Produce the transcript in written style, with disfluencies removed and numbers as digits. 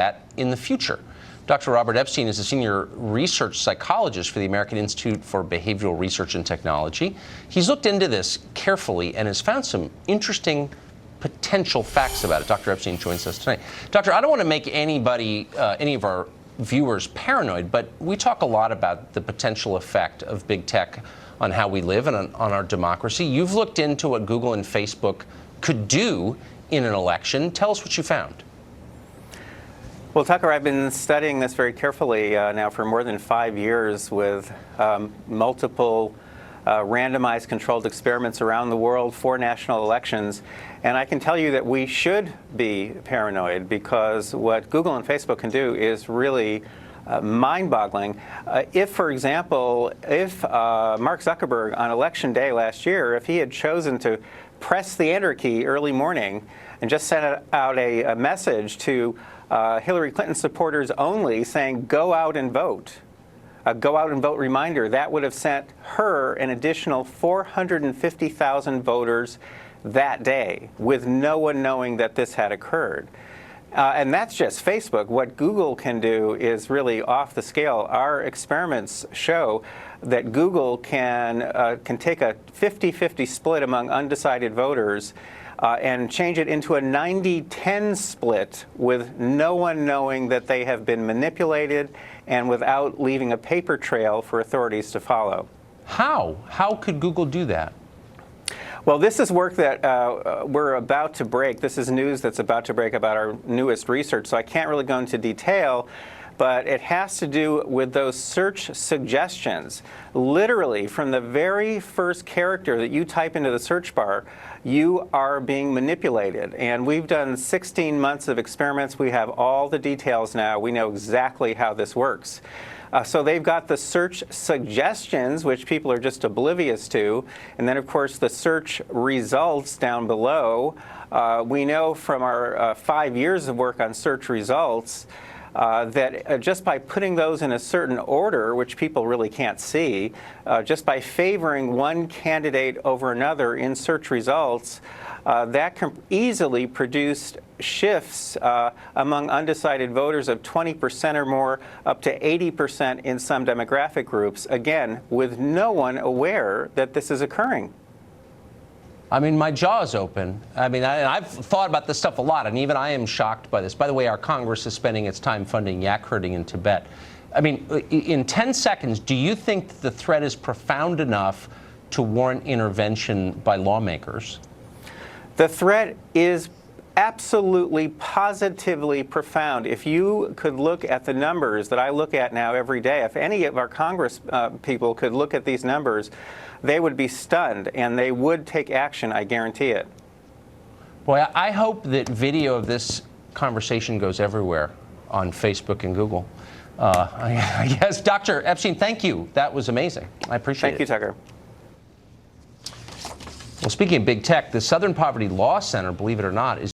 that in the future. Dr. Robert Epstein is a senior research psychologist for the American Institute for Behavioral Research and Technology. He's looked into this carefully and has found some interesting potential facts about it. Dr. Epstein joins us tonight. Doctor, I don't want to make anybody, any of our viewers paranoid, but we talk a lot about the potential effect of big tech on how we live and on our democracy. You've looked into what Google and Facebook could do in an election. Tell us what you found. Well, Tucker, I've been studying this very carefully now for more than 5 years with multiple randomized controlled experiments around the world for national elections. And I can tell you that we should be paranoid, because what Google and Facebook can do is really mind-boggling. If, for example, if Mark Zuckerberg on election day last year, if he had chosen to press the enter key early morning and just sent out a message to Hillary Clinton supporters only saying, go out and vote, a go out and vote reminder, that would have sent her an additional 450,000 voters that day, with no one knowing that this had occurred. And that's just Facebook. What Google can do is really off the scale. Our experiments show that Google can take a 50-50 split among undecided voters and change it into a 90-10 split with no one knowing that they have been manipulated and without leaving a paper trail for authorities to follow. How? How could Google do that? Well, this is work that we're about to break. This is news that's about to break about our newest research, so I can't really go into detail, but it has to do with those search suggestions. Literally, from the very first character that you type into the search bar, you are being manipulated. And we've done 16 months of experiments. We have all the details now. We know exactly how this works. So they've got the search suggestions, which people are just oblivious to, and then, of course, the search results down below. We know from our 5 years of work on search results that just by putting those in a certain order, which people really can't see, just by favoring one candidate over another in search results, that can easily produce shifts among undecided voters of 20% or more, up to 80% in some demographic groups, again, with no one aware that this is occurring. I mean, my jaw's open. I mean, I've thought about this stuff a lot, and even I am shocked by this. By the way, our Congress is spending its time funding yak herding in Tibet. I mean, in 10 seconds, do you think that the threat is profound enough to warrant intervention by lawmakers? The threat is absolutely, positively profound. If you could look at the numbers that I look at now every day, if any of our Congress people could look at these numbers, they would be stunned, and they would take action, I guarantee it. Boy, I hope that video of this conversation goes everywhere on Facebook and Google. I guess, Dr. Epstein, thank you. That was amazing. I appreciate it. Thank you, Tucker. Well, speaking of big tech, the Southern Poverty Law Center, believe it or not, is